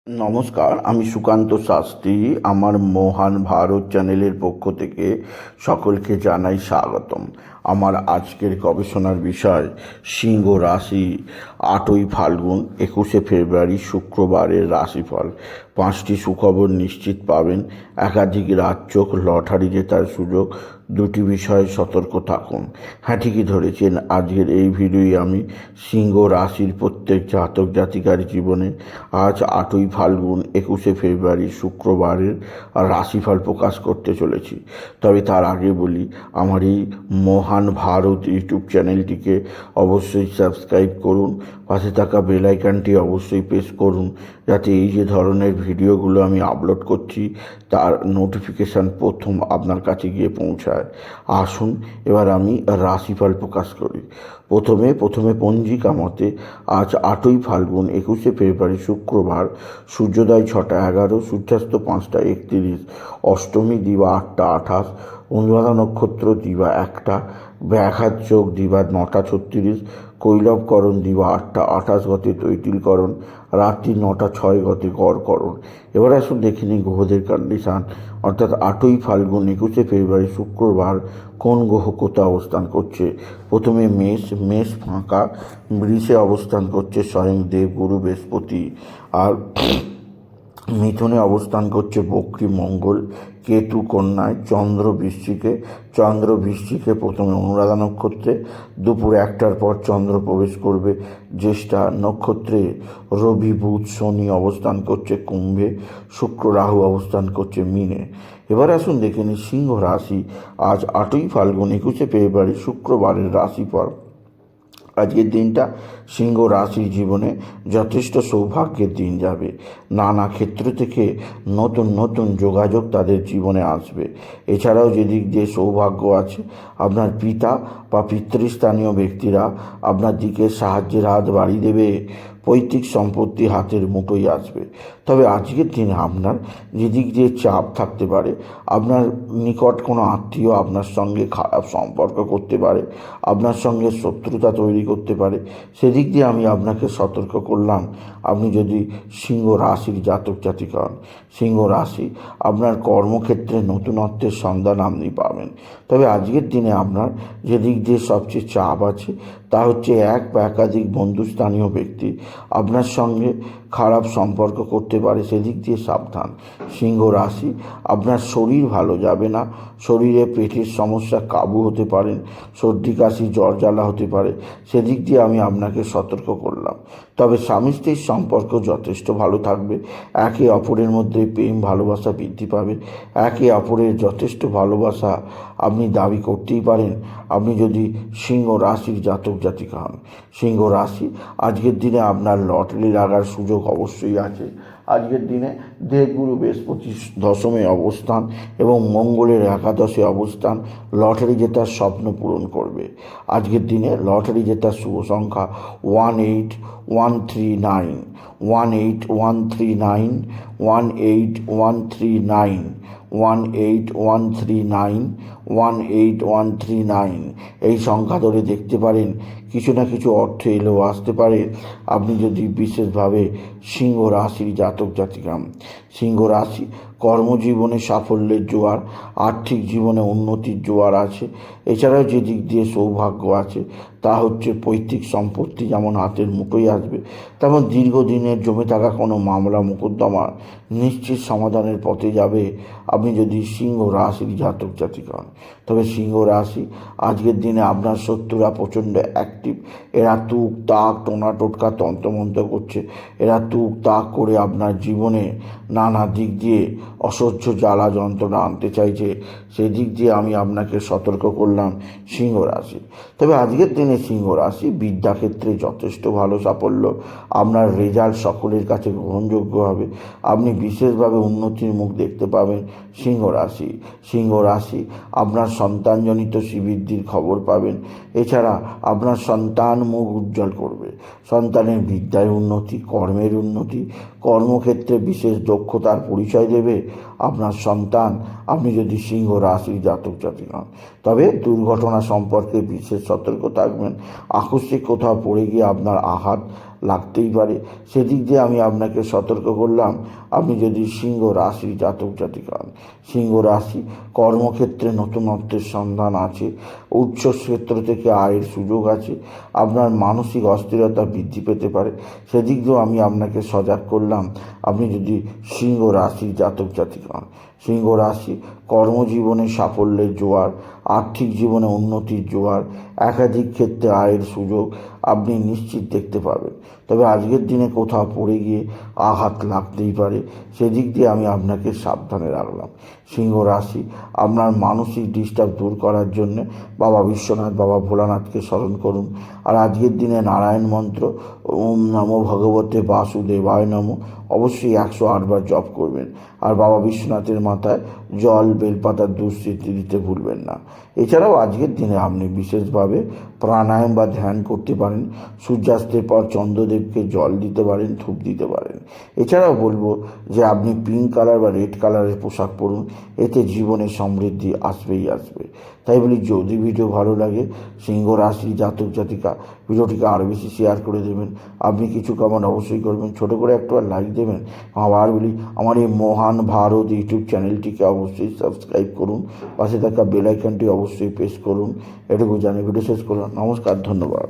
নমস্কার, আমি সুকান্ত শাস্ত্রী। আমার মহান ভারত চ্যানেলের পক্ষ থেকে সকলকে জানাই স্বাগতম। আমার আজকের গবেষণার বিষয় সিংহ রাশি, 8ই ফাল্গুন 21শে ফেব্রুয়ারি শুক্রবারের রাশিফল। 5টি সুখবর নিশ্চিত পাবেন, একাধিক রাজ্য লটারি জেতার সুযোগ, 2টি বিষয়ে সতর্ক থাকুন। হ্যাঁ, ঠিকই ধরেছেন। আজকের এই ভিডিওয় আমি সিংহ রাশির প্রত্যেক জাতক জাতিকার জীবনে আজ 8ই ফাল্গুন 21শে ফেব্রুয়ারি শুক্রবারের রাশিফল প্রকাশ করতে চলেছি। তবে তার আগে বলি, আমার এই মহান ভারত ইউটিউব চ্যানেলটিকে অবশ্যই সাবস্ক্রাইব করুন, পাশে থাকা বেল আইকনটি অবশ্যই প্রেস করুন, যাতে এই যে ধরনের ভিডিওগুলো আমি আপলোড করছি তার নোটিফিকেশান প্রথম আপনার কাছে গিয়ে পৌঁছায়। আসুন এবার আমি রাশিফল প্রকাশ করি। প্রথমে পঞ্জিকা মতে আজ 8ই ফাল্গুন 21শে ফেব্রুয়ারি শুক্রবার, সূর্যোদয় 6টা 11, সূর্যাস্ত 5টা 31, অষ্টমী দিবা 8টা 28, অনুরাধা নক্ষত্র দিবা 1টা, ব্যাঘাত যোগ দিবা 9টা 36, কৈলবকরণ দিবা 8টা 28 গতে তৈতিলকরণ, রাত্রি 9টা 6 গতে গড়করণ। এবার আসুন দেখে নিই গ্রহদের কন্ডিশান, অর্থাৎ 8ই ফাল্গুন 21শে ফেব্রুয়ারি শুক্রবার কোন গ্রহ কোথায় অবস্থান করছে। প্রথমে মেষ ফাঁকা, বৃষে অবস্থান করছে স্বয়ং দেবগুরু বৃহস্পতি, আর মিথুনে অবস্থান করছে বক্রী মঙ্গল, কেতু কন্যায়, চন্দ্র বৃশ্চিকে প্রথমে অনুরাধা নক্ষত্রে, দুপুর 1টার পর চন্দ্র প্রবেশ করবে জ্যেষ্ঠা নক্ষত্রে, রবি বুধ শনি অবস্থান করছে কুম্ভে, শুক্র রাহু অবস্থান করছে মীনে। এবার আসুন দেখে নিই সিংহ রাশি, আজ 8ই ফাল্গুন 21শে ফেব্রুয়ারি শুক্রবারের রাশিফল। আজকের দিনটা সিংহ রাশির জীবনে যথেষ্ট সৌভাগ্যের দিন যাবে। নানা ক্ষেত্র থেকে নতুন যোগাযোগ তাদের জীবনে আসবে। এছাড়াও যেদিক দিয়ে সৌভাগ্য আছে, আপনার পিতা বা পিতৃস্থানীয় ব্যক্তিরা আপনার দিকে সাহায্যের হাত বাড়িয়ে দেবে, পৈতৃক সম্পত্তি হাতের মুঠোয় আসবে। তবে আজকের দিনে আপনার যেদিক দিয়ে চাপ থাকতে পারে, আপনার নিকট কোনো আত্মীয় আপনার সঙ্গে খারাপ সম্পর্ক করতে পারে, আপনার সঙ্গে শত্রুতা তৈরি করতে পারে, সেদিক দিয়ে আমি আপনাকে সতর্ক করলাম। আপনি যদি সিংহ রাশির জাতক জাতিকা হন, সিংহ রাশি আপনার কর্মক্ষেত্রে নতুনত্বের সন্ধান আপনি পাবেন। তবে আজকের দিনে আপনার যেদিক দিয়ে সবচেয়ে চাপ আছে তা হচ্ছে এক বা একাধিক বন্ধুস্থানীয় ব্যক্তি আপনার সঙ্গে খারাপ সম্পর্ক করতে পারে, সেদিক দিয়ে সাবধান। সিংহ রাশি আপনার শরীর ভালো যাবে না, শরীরে পেটের সমস্যা কাবু হতে পারেন, সর্দি কাশি জ্বর জ্বালা হতে পারে, সেদিক দিয়ে আমি আপনাকে সতর্ক করলাম। তবে স্বামী স্ত্রীর সম্পর্ক যথেষ্ট ভালো থাকবে, একে অপরের মধ্যে প্রেম ভালোবাসা বৃদ্ধি পাবে, একে অপরের যথেষ্ট ভালোবাসা আপনি দাবি করতেই পারেন আপনি যদি সিংহ রাশির জাতক জাতিকা হন। সিংহ রাশি আজকের দিনে আপনার লটারি লাগার সুযোগ অবশ্যই আছে। আজকের দিনে দেবগুরু বৃহস্পতি দশমে অবস্থান এবং মঙ্গলের একাদশে অবস্থান লটারি জেতার স্বপ্ন পূরণ করবে। আজকের দিনে লটারি জেতার শুভ সংখ্যা 18139, 18139, 18139, 18139, 18139। এই সংখ্যা ধরে দেখতে পারেন কিছু না কিছু অর্থ এলেও আসতে পারে, আপনি যদি বিশেষভাবে সিংহ রাশির জাতক জাতিকা। সিংহ রাশি কর্মজীবনে সাফল্যের জোয়ার, আর্থিক জীবনে উন্নতির জোয়ার আছে। এছাড়াও যে দিক দিয়ে সৌভাগ্য আছে তা হচ্ছে পৈতৃক সম্পত্তি যেমন হাতের মুঠোয় আসবে, তেমন দীর্ঘদিনের জমে থাকা কোনো মামলা মোকদ্দমা নিশ্চিত সমাধানের পথে যাবে আপনি যদি সিংহ রাশির জাতক জাতিকা হন। তবে সিংহ রাশি আজকের দিনে আপনার শত্রুরা প্রচণ্ড অ্যাক্টিভ। এরা তুক তাক টোনা টোটকা তন্ত্রমন্ত্র করছে, এরা তুক তাক করে আপনার জীবনে নানা দিক দিয়ে অসহ্য জ্বালা যন্ত্রণা আনতে চাইছে, সেদিক দিয়ে আমি আপনাকে সতর্ক করলাম সিংহ রাশি। তবে আজকের দিনে সিংহ রাশি বিদ্যাক্ষেত্রে যথেষ্ট ভালো সাফল্য, আপনার রেজাল্ট সকলের কাছে গ্রহণযোগ্য হবে, আপনি বিশেষভাবে উন্নতির মুখ দেখতে পাবেন সিংহ রাশি। সিংহ রাশি আপনার সন্তানজনিত শ্রীবৃদ্ধির খবর পাবেন। এছাড়া আপনার সন্তান মুখ উজ্জ্বল করবে, সন্তানের বিদ্যায় উন্নতি, কর্মের উন্নতি, কর্মক্ষেত্রে বিশেষ দক্ষতার পরিচয় দেবে, আপনার সন্তান, আপনি যদি সিংহ রাশির জাতক জাতিক হন, তবে দুর্ঘটনা সম্পর্কে বিশেষ সতর্ক থাকবেন। আকস্মিক কোথাও পড়ে গিয়ে আপনার আঘাত লাগতেই পারে, সেদিক দিয়ে আমি আপনাকে সতর্ক করলাম। আপনি যদি সিংহ রাশির জাতক জাতিক হন, সিংহ রাশি, কর্মক্ষেত্রে নতুনত্বের সন্ধান আছে, উচ্চ ক্ষেত্র থেকে আয়ের সুযোগ আছে, আপনার মানসিক অস্থিরতা বৃদ্ধি পেতে পারে, সেদিক দিয়েও আমি আপনাকে সজাগ করলাম। আপনি যদি সিংহ রাশির জাতক জাতিক হন, সিংহ রাশি, কর্মজীবনে সাফল্যের জোয়ার, আর্থিক জীবনে উন্নতির জোয়ার, একাধিক ক্ষেত্রে আয়ের সুযোগ আপনি নিশ্চিত দেখতে পাবেন। তবে আজকের দিনে কোথাও পড়ে গিয়ে আঘাত লাগতেই পারে, সেদিক দিয়ে আমি আপনাকে সাবধানে রাখলাম। সিংহ রাশি, আপনার মানসিক ডিস্টার্ব দূর করার জন্য বাবা বিশ্বনাথ, বাবা ভোলানাথকে স্মরণ করুন। আর আজকের দিনে নারায়ণ মন্ত্র ওম নমো ভগবতে বাসুদেবায় নমো অবশ্যই 108 বার জপ করবেন। আর বাবা বিশ্বনাথের মাথায় জল, বেলপাতার দুঃস্মৃতি দিতে ভুলবেন না। এছাড়াও আজকের দিনে আপনি বিশেষভাবে প্রাণায়াম বা ধ্যান করতে পারেন। সূর্যাস্তের পর চন্দ্রদেবকে জল দিতে পারেন, ধূপ দিতে পারেন। এছাড়াও বলবো যে আপনি পিঙ্ক কালার বা রেড কালারের পোশাক পরুন, এতে জীবনে সমৃদ্ধি আসবেই আসবে। তাই বলি, যদি ভিডিও ভালো লাগে সিংহ রাশি জাতক জাতিকা, ভিডিওটিকে আরও বেশি শেয়ার করে দেবেন। আপনি কিছু কমেন্ট অবশ্যই করবেন, ছোটো করে একটা লাইক দেবেন। আবার বলি, আমার এই মহান ভারত ইউটিউব চ্যানেলটিকে অবশ্যই সাবস্ক্রাইব করুন, পাশে থাকা বেল আইকনটি অবশ্যই প্রেস করুন। এটুকু জানিয়ে ভিডিও শেষ করলাম। নমস্কার, ধন্যবাদ।